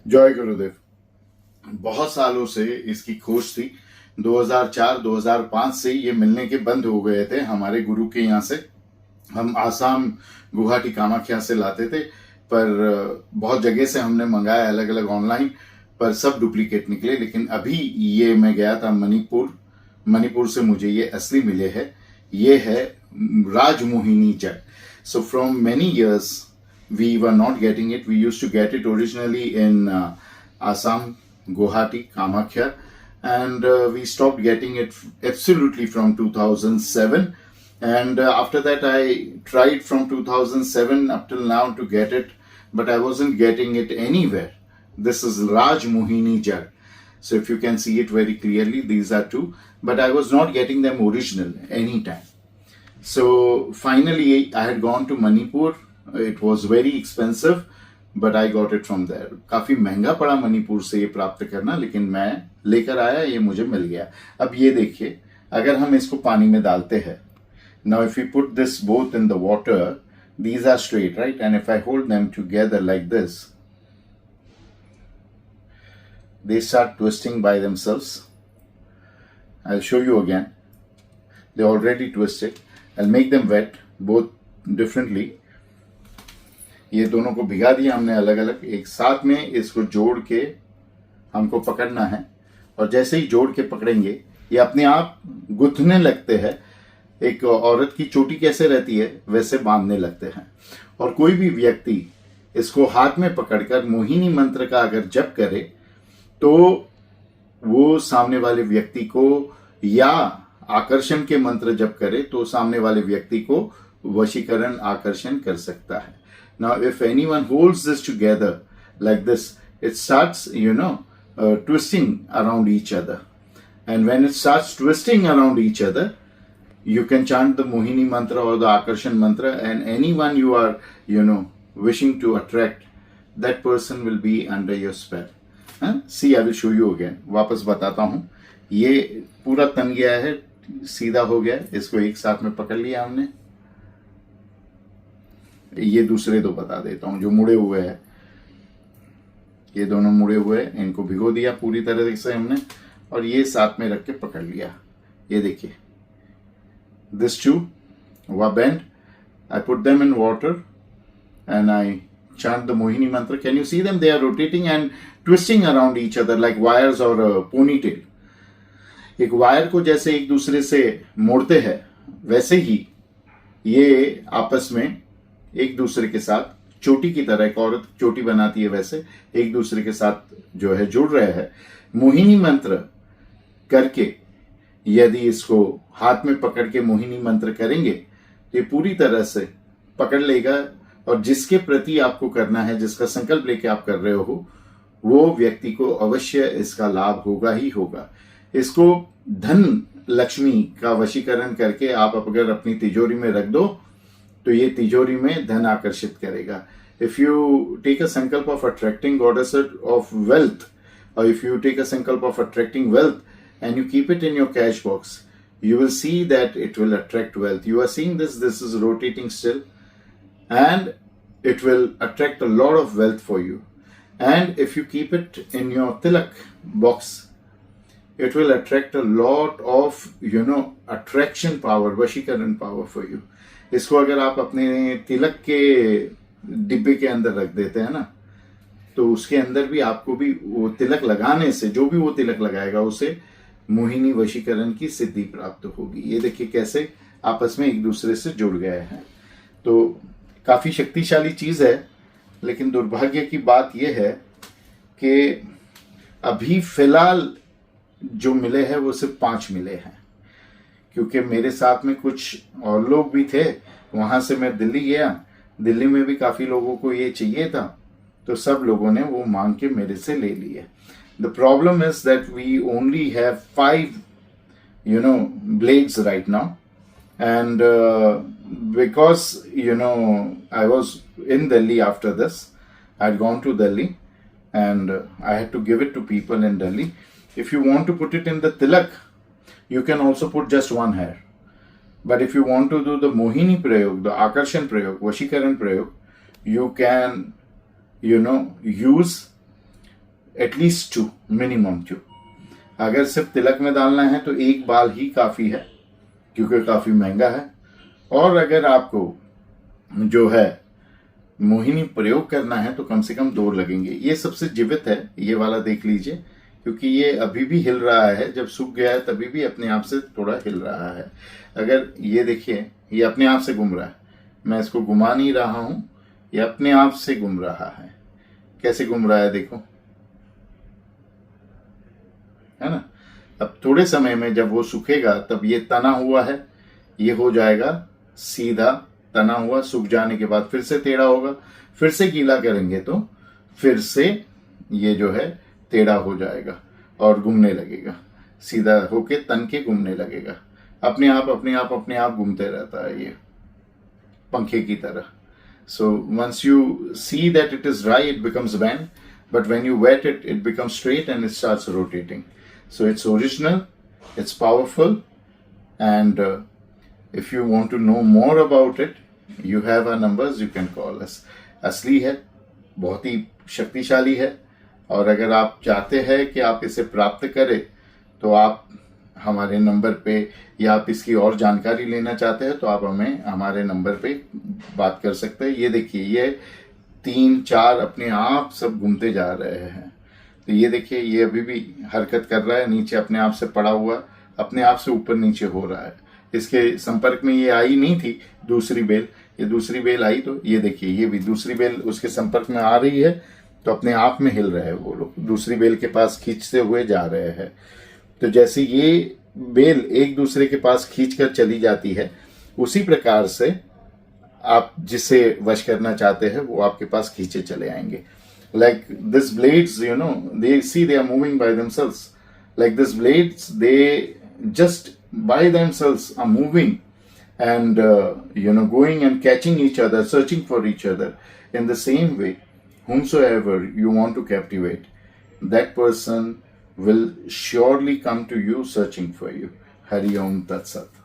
जय गुरुदेव। बहुत सालों से इसकी खोज थी। 2004-2005 से ये मिलने के बंद हो गए थे हमारे गुरु के यहाँ से। हम आसाम गुवाहाटी कामाख्या से लाते थे, पर बहुत जगह से हमने मंगाया अलग अलग ऑनलाइन, पर सब डुप्लीकेट निकले। लेकिन अभी ये मैं गया था मणिपुर से मुझे ये असली मिले हैं। ये है Rajmohini Jag. So from many years we were not getting it. We used to get it originally in Assam, Guwahati, Kamakhya, and we stopped getting it absolutely from 2007. And after that, I tried from 2007 up till now to get it, but I wasn't getting it anywhere. This is Raj Mohini Jug. So if you can see it very clearly, these are two, but I was not getting them original anytime. So finally, I had gone to Manipur. It was very expensive, but I got it from there. काफी महंगा पड़ा मणिपुर से ये प्राप्त करना, लेकिन मैं लेकर आया, ये मुझे मिल गया। अब ये देखिए, अगर हम इसको पानी में डालते हैं, now if we put this both in the water, these are straight, right? And if I hold them together like this, they start twisting by themselves. I'll show you again. They already twisted. I'll make them wet both differently. ये दोनों को भिगा दिया हमने अलग अलग, एक साथ में इसको जोड़ के हमको पकड़ना है। और जैसे ही जोड़ के पकड़ेंगे, ये अपने आप गुथने लगते हैं। एक औरत की चोटी कैसे रहती है, वैसे बांधने लगते हैं। और कोई भी व्यक्ति इसको हाथ में पकड़कर मोहिनी मंत्र का अगर जप करे, तो वो सामने वाले व्यक्ति को, या आकर्षण के मंत्र जप करे तो सामने वाले व्यक्ति को वशीकरण आकर्षण कर सकता है। Now, if anyone holds this together like this, it starts, twisting around each other. And when it starts twisting around each other, you can chant the Mohini mantra or the Akarshan mantra, and anyone you are, wishing to attract, that person will be under your spell. See, I will show you again. वापस बताता हूँ। ये पूरा तन गया है, सीधा हो गया। इसको एक साथ में पकड़ लिया हमने। ये दूसरे दो बता देता हूं, जो मुड़े हुए हैं। ये दोनों मुड़े हुए हैं, इनको भिगो दिया पूरी तरह से हमने, और ये साथ में रख के पकड़ लिया। ये देखिए, this two were bend. I put them in water and I chant the Mohini mantra. Can you see them? They are rotating and twisting around each other like wires or a ponytail. एक wire को जैसे एक दूसरे से मोड़ते हैं, वैसे ही ये आपस में एक दूसरे के साथ चोटी की तरह, एक औरत चोटी बनाती है वैसे एक दूसरे के साथ जो है जुड़ रहे हैं। मोहिनी मंत्र करके, यदि इसको हाथ में पकड़ के मोहिनी मंत्र करेंगे, तो ये पूरी तरह से पकड़ लेगा। और जिसके प्रति आपको करना है, जिसका संकल्प लेके आप कर रहे हो, वो व्यक्ति को अवश्य इसका लाभ होगा ही होगा। इसको धन लक्ष्मी का वशीकरण करके आप अगर अपनी तिजोरी में रख दो, तो ये तिजोरी में धन आकर्षित करेगा। इफ यू टेक अ संकल्प of attracting goddess of wealth, और इफ यू टेक अ संकल्प of attracting wealth and you keep it in your cash box, you will see that it will attract wealth. You are seeing this is rotating still, and it will attract a lot of wealth for you. And if you keep it in your tilak box, it will attract a lot of attraction power, vashikaran power for you. इसको अगर आप अपने तिलक के डिब्बे के अंदर रख देते हैं ना, तो उसके अंदर भी आपको भी वो तिलक लगाने से, जो भी वो तिलक लगाएगा, उसे मोहिनी वशीकरण की सिद्धि प्राप्त होगी। ये देखिए कैसे आपस में एक दूसरे से जुड़ गए हैं। तो काफी शक्तिशाली चीज है, लेकिन दुर्भाग्य की बात यह है कि अभी फिलहाल जो मिले हैं वो सिर्फ 5 मिले हैं, क्योंकि मेरे साथ में कुछ और लोग भी थे। वहां से मैं दिल्ली गया, दिल्ली में भी काफी लोगों को ये चाहिए था, तो सब लोगों ने वो मांग के मेरे से ले लिए। The problem is that we only have 5, blades right now. And because, I was in Delhi after this, I had gone to Delhi and I had to give it to people in Delhi. If you want to put it in the tilak, you can also put just one hair. But if you want to do the Mohini Prayog, the Akarshan Prayog, Vashikaran Prayog, you can, use at least 2, minimum 2। अगर सिर्फ तिलक में डालना है तो एक बाल ही काफ़ी है, क्योंकि काफ़ी महंगा है। और अगर आपको जो है मोहिनी प्रयोग करना है तो कम से कम 2 लगेंगे। ये सबसे जीवित है, ये वाला देख लीजिए, क्योंकि ये अभी भी हिल रहा है। जब सूख गया है तभी भी अपने आप से थोड़ा हिल रहा है। अगर ये देखिए, ये अपने आप से घूम रहा है, मैं इसको घुमा नहीं रहा हूं, ये अपने आप से घूम रहा है। कैसे घूम रहा है देखो, है ना। अब थोड़े समय में जब वो सूखेगा तब ये तना हुआ है, ये हो जाएगा सीधा तना हुआ। सूख जाने के बाद फिर से टेढ़ा होगा, फिर से गीला करेंगे तो फिर से ये जो है टेढ़ा हो जाएगा और घूमने लगेगा, सीधा होके तन के घूमने लगेगा। अपने आप घूमते रहता है ये पंखे की तरह। So once you see that it is dry, it becomes bend, but when you wet it, it becomes straight and it starts rotating. So it's original, it's powerful, and if you want to know more about it, you have our numbers, you can call us. असली है, बहुत ही शक्तिशाली है, और अगर आप चाहते हैं कि आप इसे प्राप्त करें तो आप हमारे नंबर पे, या आप इसकी और जानकारी लेना चाहते हैं तो आप हमें हमारे नंबर पे बात कर सकते हैं। ये देखिए, ये 3-4 अपने आप सब घूमते जा रहे हैं। तो ये देखिए, ये अभी भी हरकत कर रहा है, नीचे अपने आप से पड़ा हुआ, अपने आप से ऊपर नीचे हो रहा है। इसके संपर्क में ये आई नहीं थी दूसरी बेल, ये दूसरी बेल आई तो ये देखिए, ये भी दूसरी बेल उसके संपर्क में आ रही है तो अपने आप में हिल रहे हैं वो लोग, दूसरी बेल के पास खींचते हुए जा रहे हैं। तो जैसे ये बेल एक दूसरे के पास खींचकर चली जाती है, उसी प्रकार से आप जिसे वश करना चाहते हैं वो आपके पास खींचे चले आएंगे। Like this blades, you know, they are moving by themselves. Like this blades, they just by themselves are moving and going and catching each other, searching for each other. In the same way, whomsoever you want to captivate, that person will surely come to you searching for you. Hari Om Tat Sat.